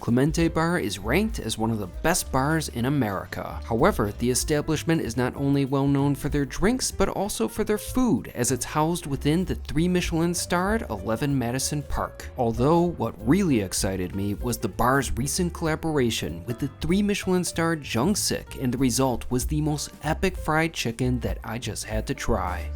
Clemente Bar is ranked as one of the best bars in America. However, the establishment is not only well known for their drinks, but also for their food, as it's housed within the 3 Michelin-starred 11 Madison Park. Although, what really excited me was the bar's recent collaboration with the 3 Michelin-starred Jungsik, and the result was the most epic fried chicken that I just had to try.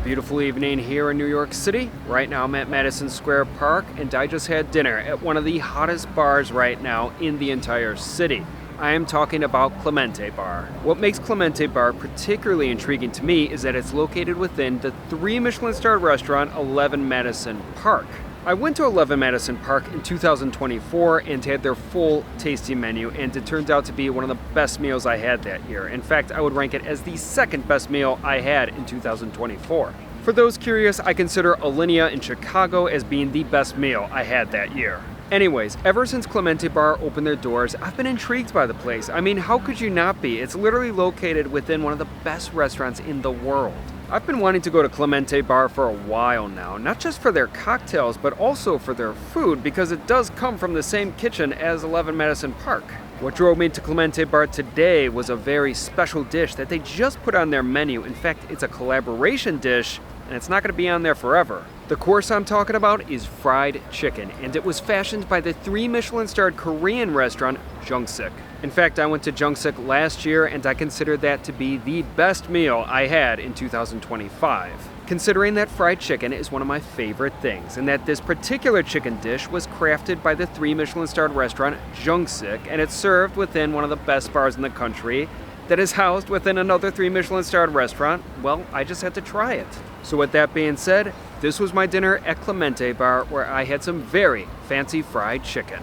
Beautiful evening here in New York City. Right now I'm at Madison Square Park and I just had dinner at one of the hottest bars right now in the entire city. I am talking about Clemente Bar. What makes Clemente Bar particularly intriguing to me is that it's located within the 3 Michelin-starred restaurant 11 Madison Park. I went to 11 Madison Park in 2024 and had their full tasting menu, and it turned out to be one of the best meals I had that year. In fact, I would rank it as the second best meal I had in 2024. For those curious, I consider Alinea in Chicago as being the best meal I had that year. Anyways, ever since Clemente Bar opened their doors, I've been intrigued by the place. I mean, how could you not be? It's literally located within one of the best restaurants in the world. I've been wanting to go to Clemente Bar for a while now, not just for their cocktails, but also for their food, because it does come from the same kitchen as 11 Madison Park. What drove me to Clemente Bar today was a very special dish that they just put on their menu. In fact, it's a collaboration dish, and it's not going to be on there forever. The course I'm talking about is fried chicken, and it was fashioned by the 3 Michelin-starred Korean restaurant Jungsik. In fact, I went to Jungsik last year, and I consider that to be the best meal I had in 2025. Considering that fried chicken is one of my favorite things, and that this particular chicken dish was crafted by the 3 Michelin-starred restaurant Jungsik, and it's served within one of the best bars in the country that is housed within another 3 Michelin-starred restaurant, well, I just had to try it. So with that being said, this was my dinner at Clemente Bar, where I had some very fancy fried chicken.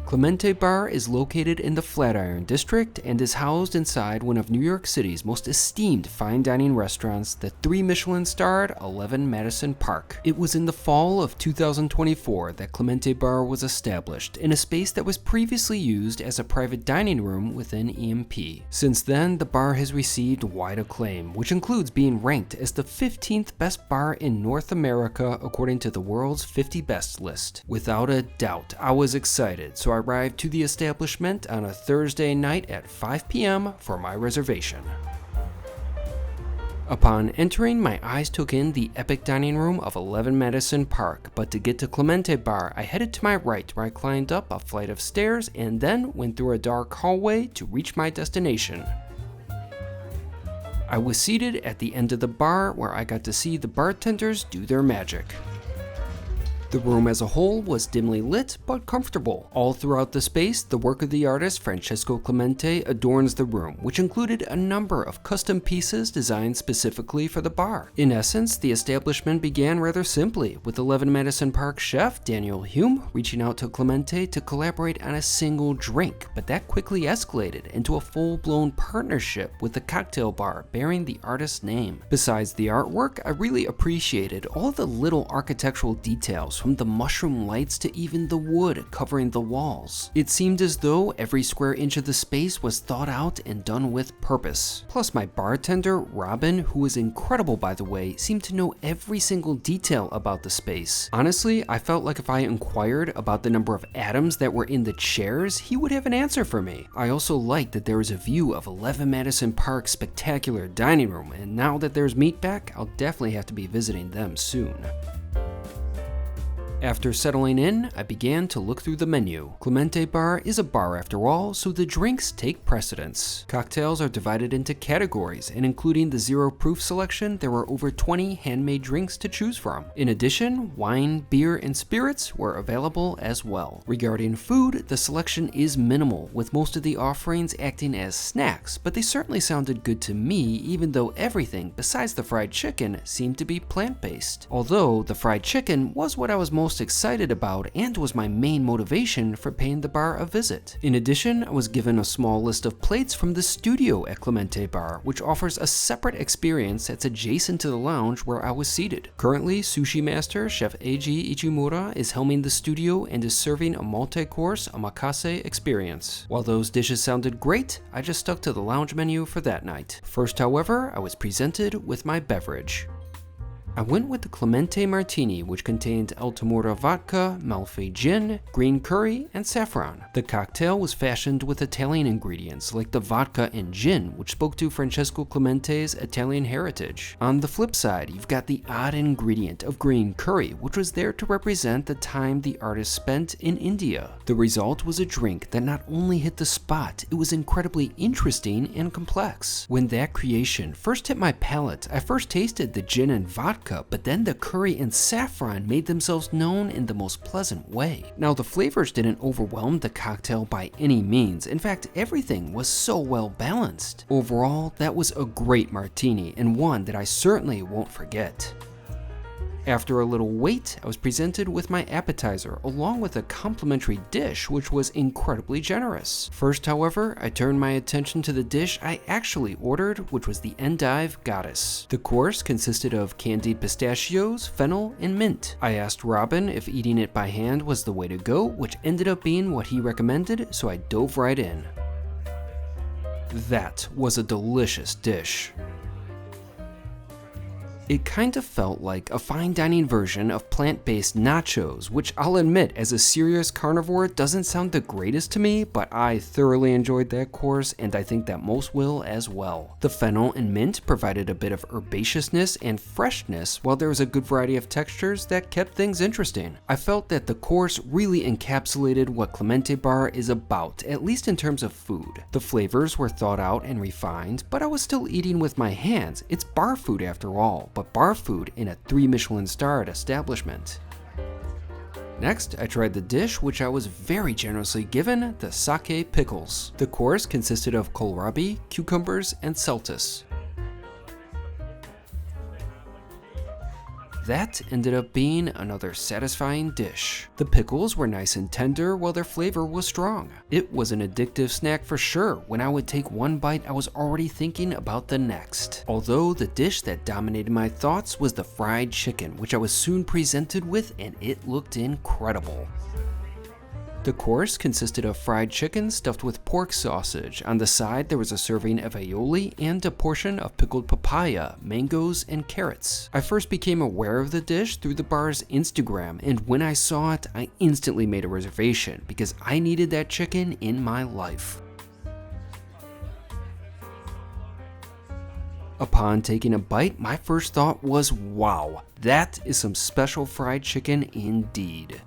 Clemente Bar is located in the Flatiron district and is housed inside one of New York City's most esteemed fine dining restaurants, the 3 Michelin-starred 11 Madison Park. It was in the fall of 2024 that Clemente Bar was established in a space that was previously used as a private dining room within EMP. Since then, the bar has received wide acclaim, which includes being ranked as the 15th best bar in North America according to the world's 50 best list. Without a doubt, I was excited, so I arrived to the establishment on a Thursday night at 5 p.m. for my reservation. Upon entering, my eyes took in the epic dining room of 11 Madison Park, but to get to Clemente Bar, I headed to my right, where I climbed up a flight of stairs and then went through a dark hallway to reach my destination. I was seated at the end of the bar, where I got to see the bartenders do their magic. The room as a whole was dimly lit, but comfortable. All throughout the space, the work of the artist Francesco Clemente adorns the room, which included a number of custom pieces designed specifically for the bar. In essence, the establishment began rather simply, with 11 Madison Park chef Daniel Hume reaching out to Clemente to collaborate on a single drink, but that quickly escalated into a full-blown partnership with the cocktail bar bearing the artist's name. Besides the artwork, I really appreciated all the little architectural details, from the mushroom lights to even the wood covering the walls. It seemed as though every square inch of the space was thought out and done with purpose. Plus, my bartender, Robin, who is incredible by the way, seemed to know every single detail about the space. Honestly, I felt like if I inquired about the number of atoms that were in the chairs, he would have an answer for me. I also liked that there was a view of 11 Madison Park's spectacular dining room, and now that there's meat back, I'll definitely have to be visiting them soon. After settling in, I began to look through the menu. Clemente Bar is a bar after all, so the drinks take precedence. Cocktails are divided into categories, and including the zero proof selection, there were over 20 handmade drinks to choose from. In addition, wine, beer, and spirits were available as well. Regarding food, the selection is minimal, with most of the offerings acting as snacks, but they certainly sounded good to me, even though everything besides the fried chicken seemed to be plant-based. Although the fried chicken was what I was most most excited about and was my main motivation for paying the bar a visit. In addition, I was given a small list of plates from the studio at Clemente Bar, which offers a separate experience that's adjacent to the lounge where I was seated. Currently, sushi master Chef Eiji Ichimura is helming the studio and is serving a multi-course omakase experience. While those dishes sounded great, I just stuck to the lounge menu for that night. First, however, I was presented with my beverage. I went with the Clemente Martini, which contained Altamura vodka, Malfait gin, green curry, and saffron. The cocktail was fashioned with Italian ingredients like the vodka and gin, which spoke to Francesco Clemente's Italian heritage. On the flip side, you've got the odd ingredient of green curry, which was there to represent the time the artist spent in India. The result was a drink that not only hit the spot, it was incredibly interesting and complex. When that creation first hit my palate, I first tasted the gin and vodka, but then the curry and saffron made themselves known in the most pleasant way. Now, the flavors didn't overwhelm the cocktail by any means. In fact, everything was so well balanced. Overall, that was a great martini and one that I certainly won't forget. After a little wait, I was presented with my appetizer along with a complimentary dish which was incredibly generous. First, however, I turned my attention to the dish I actually ordered, which was the endive goddess. The course consisted of candied pistachios, fennel, and mint. I asked Robin if eating it by hand was the way to go, which ended up being what he recommended, so I dove right in. That was a delicious dish. It kind of felt like a fine dining version of plant-based nachos, which I'll admit as a serious carnivore doesn't sound the greatest to me, but I thoroughly enjoyed that course and I think that most will as well. The fennel and mint provided a bit of herbaceousness and freshness, while there was a good variety of textures that kept things interesting. I felt that the course really encapsulated what Clemente Bar is about, at least in terms of food. The flavors were thought out and refined, but I was still eating with my hands. It's bar food after all, but bar food in a 3 Michelin starred establishment. Next, I tried the dish which I was very generously given, the sake pickles. The course consisted of kohlrabi, cucumbers, and celtus. That ended up being another satisfying dish. The pickles were nice and tender while their flavor was strong. It was an addictive snack for sure. When I would take one bite, I was already thinking about the next. Although the dish that dominated my thoughts was the fried chicken, which I was soon presented with, and it looked incredible. The course consisted of fried chicken stuffed with pork sausage. On the side, there was a serving of aioli and a portion of pickled papaya, mangoes, and carrots. I first became aware of the dish through the bar's Instagram, and when I saw it, I instantly made a reservation because I needed that chicken in my life. Upon taking a bite, my first thought was, wow, that is some special fried chicken indeed.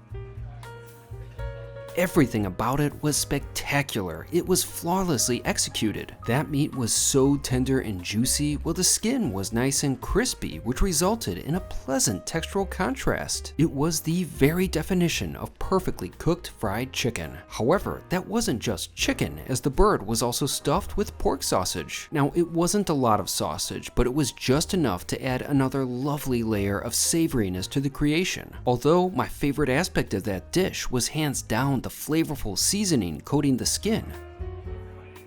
Everything about it was spectacular. It was flawlessly executed. That meat was so tender and juicy, while the skin was nice and crispy, which resulted in a pleasant textural contrast. It was the very definition of perfectly cooked fried chicken. However, that wasn't just chicken, as the bird was also stuffed with pork sausage. Now, it wasn't a lot of sausage, but it was just enough to add another lovely layer of savoriness to the creation. Although my favorite aspect of that dish was hands down the flavorful seasoning coating the skin.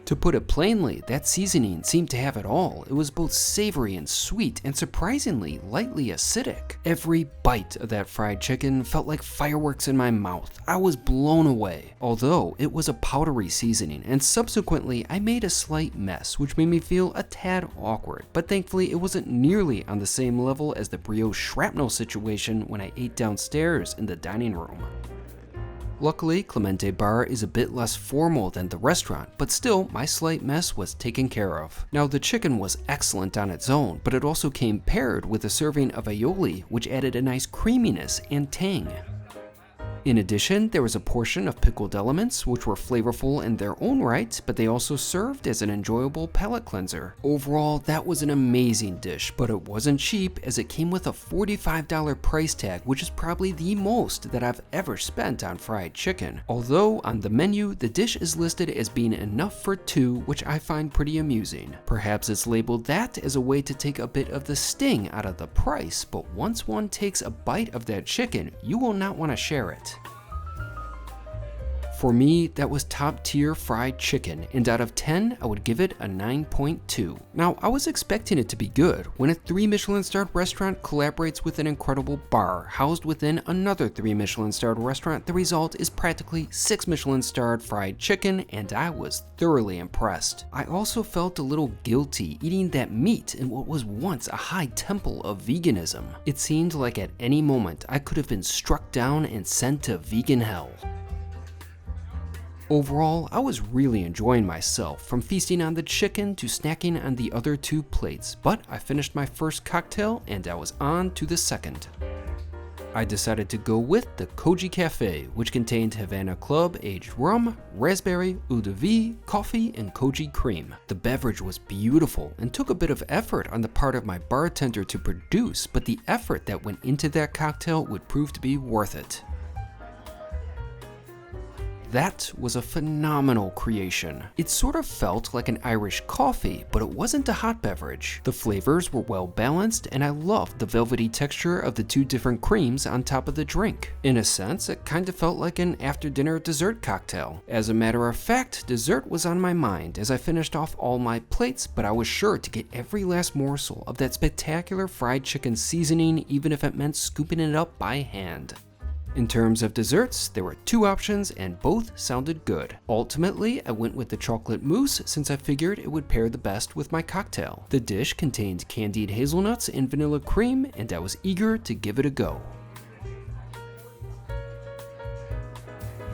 To put it plainly, that seasoning seemed to have it all. It was both savory and sweet, and surprisingly lightly acidic. Every bite of that fried chicken felt like fireworks in my mouth. I was blown away. Although it was a powdery seasoning, and subsequently I made a slight mess, which made me feel a tad awkward, but thankfully it wasn't nearly on the same level as the brioche shrapnel situation when I ate downstairs in the dining room. Luckily, Clemente Bar is a bit less formal than the restaurant, but still, my slight mess was taken care of. Now, the chicken was excellent on its own, but it also came paired with a serving of aioli, which added a nice creaminess and tang. In addition, there was a portion of pickled elements, which were flavorful in their own right, but they also served as an enjoyable palate cleanser. Overall, that was an amazing dish, but it wasn't cheap as it came with a $45 price tag, which is probably the most that I've ever spent on fried chicken. Although on the menu, the dish is listed as being enough for two, which I find pretty amusing. Perhaps it's labeled that as a way to take a bit of the sting out of the price, but once one takes a bite of that chicken, you will not want to share it. For me, that was top tier fried chicken, and out of 10, I would give it a 9.2. Now, I was expecting it to be good. When a 3 Michelin-starred restaurant collaborates with an incredible bar housed within another 3 Michelin-starred restaurant, the result is practically 6 Michelin-starred fried chicken, and I was thoroughly impressed. I also felt a little guilty eating that meat in what was once a high temple of veganism. It seemed like at any moment I could have been struck down and sent to vegan hell. Overall, I was really enjoying myself, from feasting on the chicken to snacking on the other 2 plates, but I finished my first cocktail and I was on to the second. I decided to go with the Koji Cafe, which contained Havana Club aged rum, raspberry, eau de vie, coffee, and koji cream. The beverage was beautiful and took a bit of effort on the part of my bartender to produce, but the effort that went into that cocktail would prove to be worth it. That was a phenomenal creation. It sort of felt like an Irish coffee, but it wasn't a hot beverage. The flavors were well balanced, and I loved the velvety texture of the 2 different creams on top of the drink. In a sense, it kind of felt like an after-dinner dessert cocktail. As a matter of fact, dessert was on my mind as I finished off all my plates, but I was sure to get every last morsel of that spectacular fried chicken seasoning, even if it meant scooping it up by hand. In terms of desserts, there were 2 options and both sounded good. Ultimately, I went with the chocolate mousse since I figured it would pair the best with my cocktail. The dish contained candied hazelnuts and vanilla cream, and I was eager to give it a go.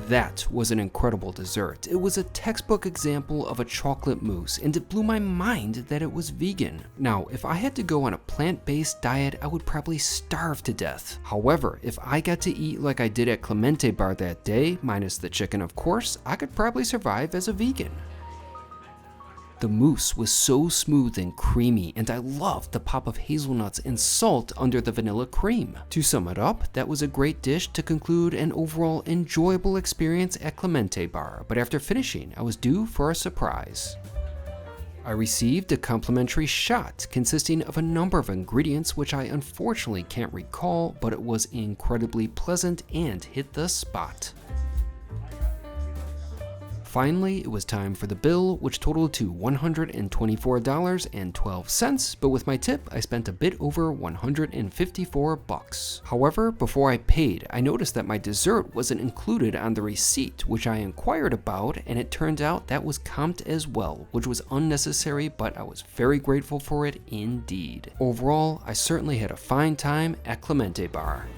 That was an incredible dessert. It was a textbook example of a chocolate mousse, and it blew my mind that it was vegan. Now, if I had to go on a plant-based diet, I would probably starve to death. However, if I got to eat like I did at Clemente Bar that day, minus the chicken of course, I could probably survive as a vegan. The mousse was so smooth and creamy, and I loved the pop of hazelnuts and salt under the vanilla cream. To sum it up, that was a great dish to conclude an overall enjoyable experience at Clemente Bar, but after finishing, I was due for a surprise. I received a complimentary shot consisting of a number of ingredients which I unfortunately can't recall, but it was incredibly pleasant and hit the spot. Finally, it was time for the bill, which totaled to $124.12, but with my tip, I spent a bit over $154. However, before I paid, I noticed that my dessert wasn't included on the receipt, which I inquired about, and it turned out that was comped as well, which was unnecessary, but I was very grateful for it indeed. Overall, I certainly had a fine time at Clemente Bar.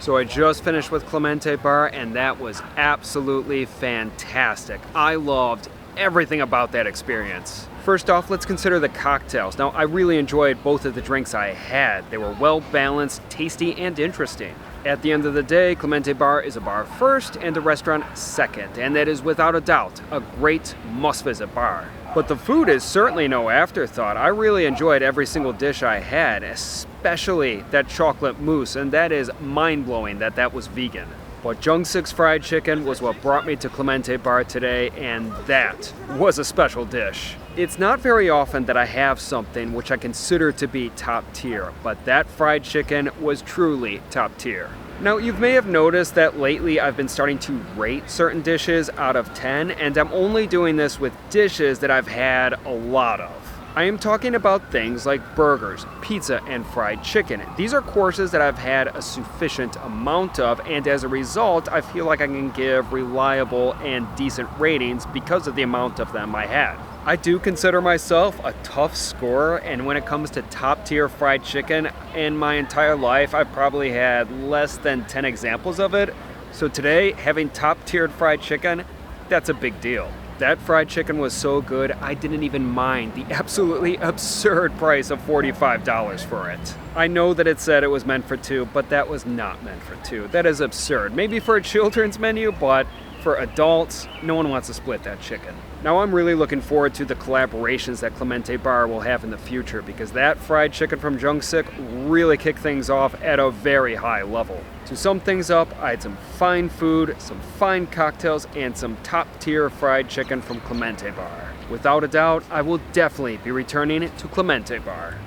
So I just finished with Clemente Bar, and that was absolutely fantastic. I loved everything about that experience. First off, let's consider the cocktails. Now, I really enjoyed both of the drinks I had. They were well balanced, tasty, and interesting. At the end of the day, Clemente Bar is a bar first and a restaurant second, and that is without a doubt a great must-visit bar. But the food is certainly no afterthought. I really enjoyed every single dish I had, especially that chocolate mousse, and that is mind-blowing that that was vegan. But Jungsik's fried chicken was what brought me to Clemente Bar today, and that was a special dish. It's not very often that I have something which I consider to be top tier, but that fried chicken was truly top tier. Now, you may have noticed that lately I've been starting to rate certain dishes out of 10, and I'm only doing this with dishes that I've had a lot of. I am talking about things like burgers, pizza, and fried chicken. These are courses that I've had a sufficient amount of, and as a result, I feel like I can give reliable and decent ratings because of the amount of them I had. I do consider myself a tough scorer, and when it comes to top tier fried chicken, in my entire life, I've probably had less than 10 examples of it. So today, having top tiered fried chicken, that's a big deal. That fried chicken was so good, I didn't even mind the absolutely absurd price of $45 for it. I know that it said it was meant for two, but that was not meant for two. That is absurd. Maybe for a children's menu, but for adults, no one wants to split that chicken. Now I'm really looking forward to the collaborations that Clemente Bar will have in the future, because that fried chicken from Jungsik really kicked things off at a very high level. To sum things up, I had some fine food, some fine cocktails, and some top-tier fried chicken from Clemente Bar. Without a doubt, I will definitely be returning to Clemente Bar.